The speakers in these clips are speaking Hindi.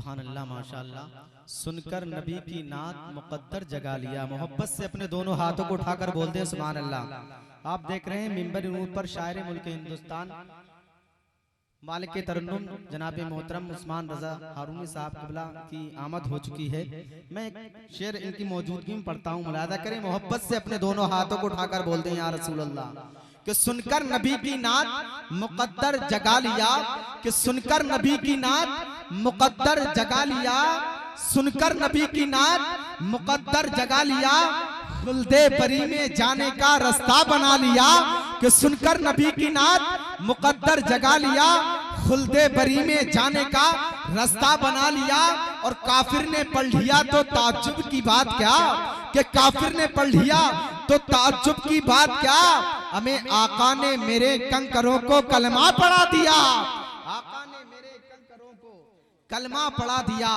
सुभान अल्लाह माशाअल्लाह। सुनकर नबी की नात मुकद्दर जगा लिया। मोहब्बत से अपने दोनों हाथों को उठाकर बोलते हैं सुभान अल्लाह। आप देख रहे हैं मिंबर नूर पर शायर मुल्क हिंदुस्तान मालिक के तरन्नुम जनाब मोहतरम उस्मान रजा हारूनी साहब क़िबला की आमद हो चुकी है। मैं शेर इनकी मौजूदगी में पढ़ता हूँ, मुलादा करें। मोहब्बत से अपने दोनों हाथों को उठाकर बोलते हैं या रसूल अल्लाह कि सुनकर नबी की नात मुकद्दर जगा लिया, कि सुनकर नबी की नात मुकद्दर जगा लिया, सुनकर नबी की नात मुकद्दर जगा लिया, खुल्दे बरी में जाने का रास्ता बना लिया। कि सुनकर नबी की नात मुकद्दर जगा लिया, खुल्दे बरी में जाने का रास्ता बना लिया। और काफिर ने पढ़ लिया तो ताज्जुब की बात क्या, कि काफिर ने पढ़ लिया तो ताज्जुब की बात क्या, हमें आका ने मेरे कंकरों को कलमा पढ़ा दिया। आका ने मेरे कंकरों को कलमा पढ़ा दिया,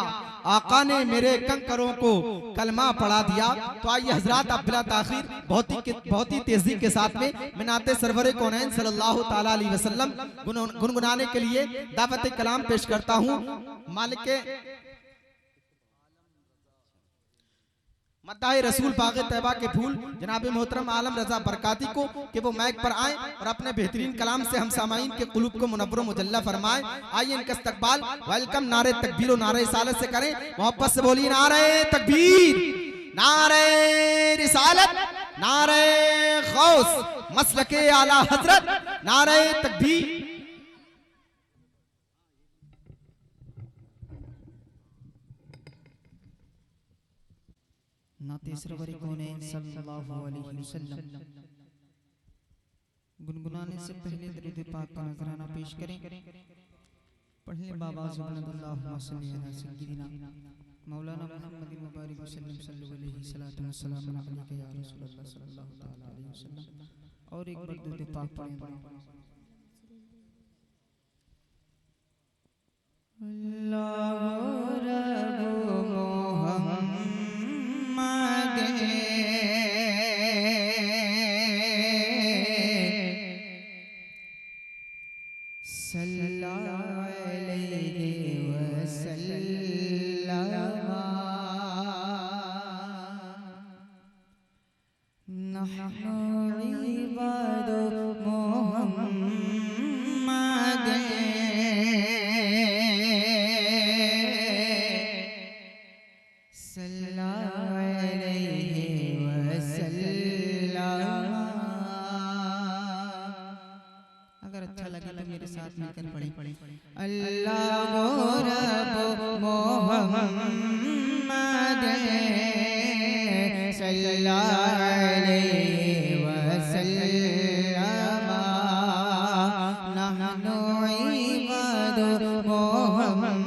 आका ने मेरे कंकरों को कलमा पढ़ा दिया। तो आइए हजरात, आप बिला ताखीर बहुत ही तेजी के साथ में मिनाते सरवरे कौनैन सल्लल्लाहु ताला अलैहि वसल्लम गुनगुनाने के लिए दावत कलाम पेश करता हूँ। मालिक के मद्दाह रसूल बाग़े तैयबा के फूल जनाब मोहतरम आलम रजा बरकाती को कि वो माइक पर आए और अपने बेहतरीन कलाम से हम सामाईन के कुलूब को मुनव्वर मुजल्ला फरमाए। आइए इनका इस्तकबाल वेलकम नारे तकबीर और नारे रिसालत से करें। मोहब्बत से बोलिए नारे तकबीर, नारे रिसालत, नारे गौस मसलके आला हजरत, नारे तकबीर। नाते सरवर कौनैन सल्लल्लाहु अलैहि वसल्लम गुनगुनाने से पहले दरूद पाक का नजराना पेश करें। पढ़ने बाबा अल्लाहुम्मा सल्ली अला सय्यिदिना मौलाना मुहम्मद मुबारक वसल्लम सल्लल्लाहु अलैहि सलातु वस्सलाम अलैका या रसूलल्लाह सल्लल्लाहु तआला अलैहि वसल्लम। और एक बार दरूद पाक पढ़ें। अल्लाहु रब्बु मोहम्मद सल्लल्लाहु अलैहि वसल्लम। नहनु इबादु मोहम्मद सल्लल्लाहु अलैहि वसल्लम। अगर अच्छा लगे तो मेरे साथ मिलकर पढ़ें। अल्लाहु रब्बु मोहम्मद सल्लल्लाहु अलैहि वसल्लम। नहनु इबादु मोहम्मद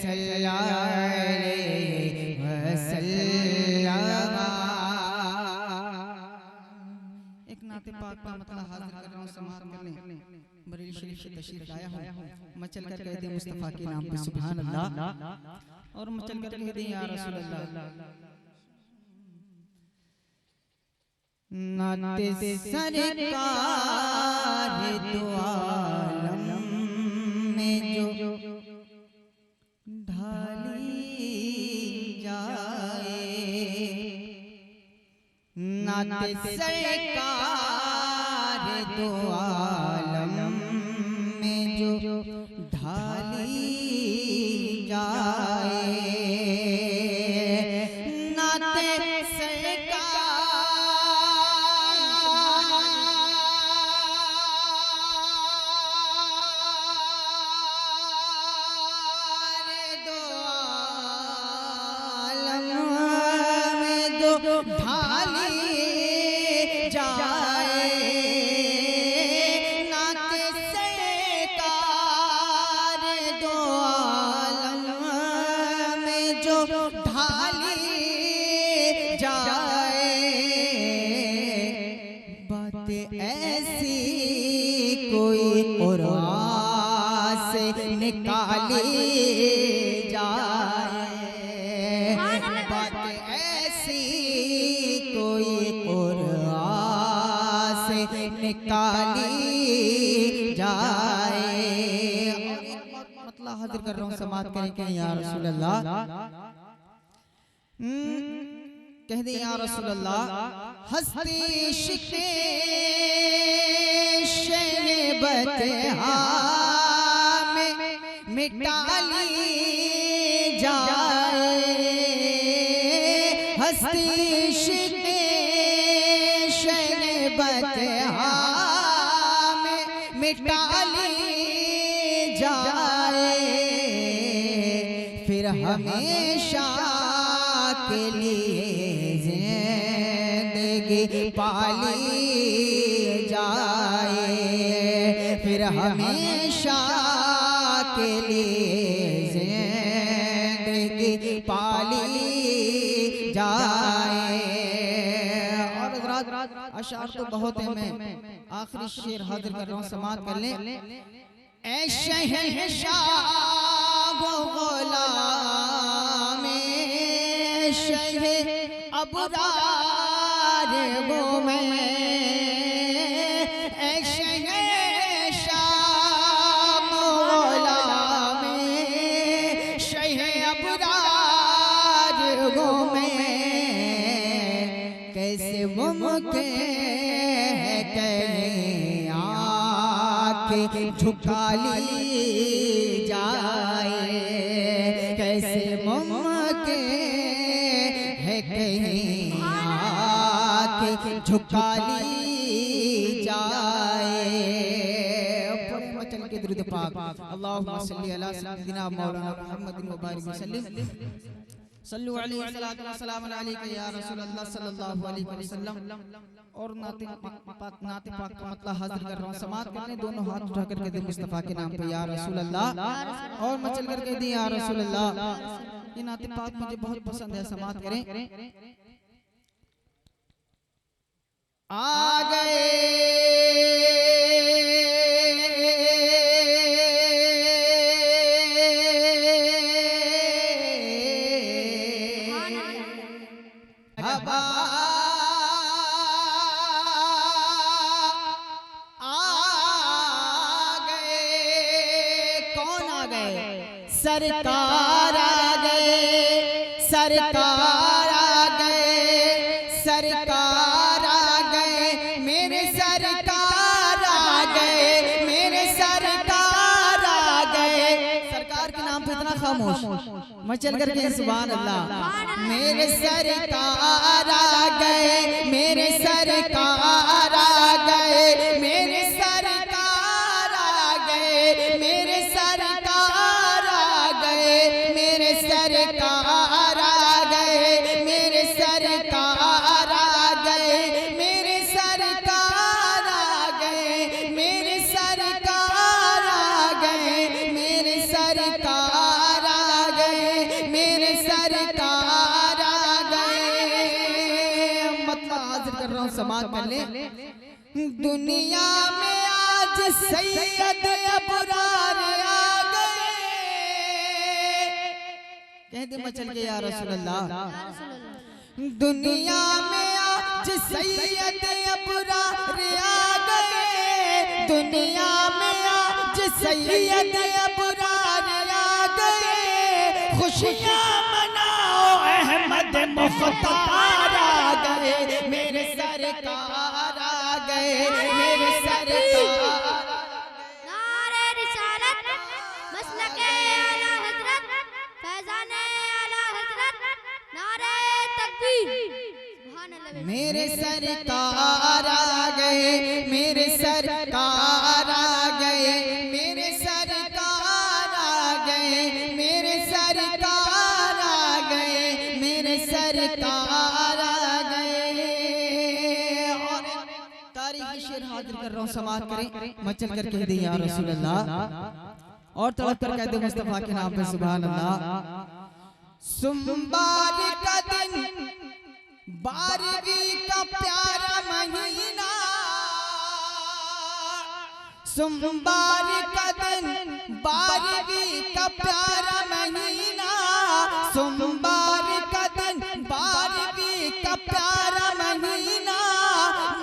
सल्लल्लाहु अलैहि वसल्लम। एक नाते पाक का मतलब हाजिर कर रहा हूँ, समाअत कर लें। बरेली शरीफ से तशरीफ लाया हूँ, मचल कर कहते हैं मुस्तफ़ा के नाम पे सुभान अल्लाह, और मचल कर कहते हैं या रसूल अल्लाह। नाते सरकार दो आलम में जो ढाली जाए, नाते सरकार दो आलम में जो ढाली जाए, नाते ढाली जाए, नाते सरकार दो आलम में जो ढाली जाए। बात ऐसी कोई कुरान से निकाली जाए, बात ऐसी कोई कुरान से निकाली जाए। हाजिर कर रहा हूँ, समात करें कहें या रसूल अल्लाह। कह दे या रसूल अल्लाह। हस्ती शिकने शहबत में मिटा ली जाए, हस्ती शिकने शहबत में मिटा ली जाए, फिर हमेशा के लिए जिंदगी पाली जाए, फिर हमेशा के लिए जिंदगी पाली जाए। और हज़रात अशार तो बहुत है, मैं आखिरी शेर हाजिर कर रहा हूँ, समात कर लें। ऐ शहंशाह गुलाम शहे अबरार वो मैं, ऐ शहंशाह गुलाम शहे अबरार वो मैं, कैसे मुमकिन है कहीं आके झुका ली जाए, कैसे मुमकिन है कहीं आके झुका ली जाए। चल के दुरूद पाक अल्लाहुम्मा सल्ली अला सय्यिदिना मौलाना मुहम्मद व बारिक वसल्लम सल्लु अलैहि सल्लल्लाहु अलैहि वसल्लम अलैका या रसूल अल्लाह सल्लल्लाहु अलैहि वसल्लम। और नाते पाक का मतलब हाजिर कर रहा हूँ, समात करने दोनों हाथ उठा कर कह दे मुस्तफ़ा के नाम पे या रसूल अल्लाह, और मचल कर कह दे या रसूल अल्लाह। ये नाते पाक मुझे बहुत पसंद है, समात करें। आ गए सरकार आ गए, सरकार आ गए, सरकार आ गए, मेरे सरकार आ गए, मेरे सरकार आ गए। सरकार के नाम पे इतना खामोश, मैं चल करके सुभान अल्लाह। मेरे सरकार आ गए, मेरे सरकार आ गए, मेरे सरकार आ गए, मेरे सरकार सरकार आ गए, मेरे सरकार आ गए, मेरे सरकार आ गए, मेरे सरकार आ गए, मेरे सरकार आ गए, मेरे सरकार आ गए। मतलब हाजिर कर रहा हूँ, समात कर ले। दुनिया में आज सैयद अबरार आ गए, कह दे मचल के या रसूल अल्लाह। दुनिया में आज सैयद अबरार आ गए, दुनिया में आज सैयद अबरार आ गए, खुशियाँ मनाओ अहमद मुख्तार आ गए, मेरे सरकार आ गए, मेरे सरकार। नारे रिसालत मसलके आला हज़रत फैज़ाने आला हज़रत, नारे तकबीर सुभान अल्लाह। मेरे सरकार आ गए, मेरे सरकार आ गए, मेरे सरकार आ गए, मेरे सरकार आ गए, मेरे सरकार आ गए। और तारीखी शेर हाजिर कर रहा हूँ, समात करें, मचल कर कह दे या रसूल अल्लाह, और तड़प कर कह दे मुस्तफा के नाम पे सुभान अल्लाह। सोमवार का दिन, बारहवीं का प्यारा महीना, सोमवार का दिन, बारहवीं का प्यारा महीना, सोमवार का दिन, बारहवीं का प्यारा महीना,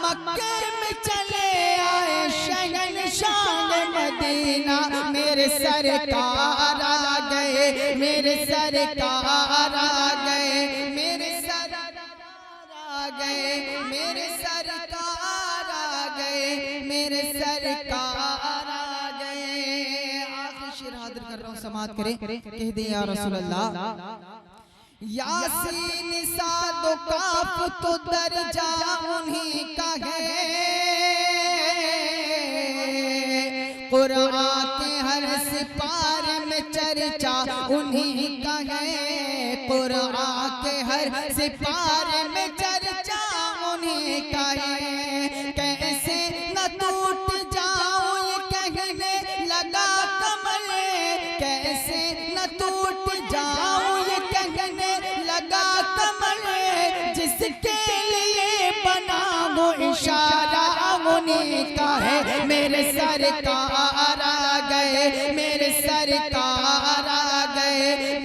मक्के में चले आए शहंशाह मदीना, मेरे मेरे सरकार आ गए, मेरे सरकार आ गए, मेरे सरकार आ गए, मेरे सरकार आ गए, मेरे सरकार आ गए। आखिरी शेर हाजिर कर रहा हूँ, समाअत करें, कह दे या रसूल अल्लाह। यासीन साद काफ तो दर्जा उन्हीं का है, कुरान के हर सिपारे में चर्चा उन्हीं का है, कुरान के हर सिपारे में चर्चा उन्हीं का है। कैसे न टूट जाऊं ये कहने लगा कमल, कैसे न टूट जाऊं ये कहने लगा कमल, जिसके लिए बना वो इशारा उन्हीं का है। मेरे सरकार आ गए, मेरे सरकार आ गए,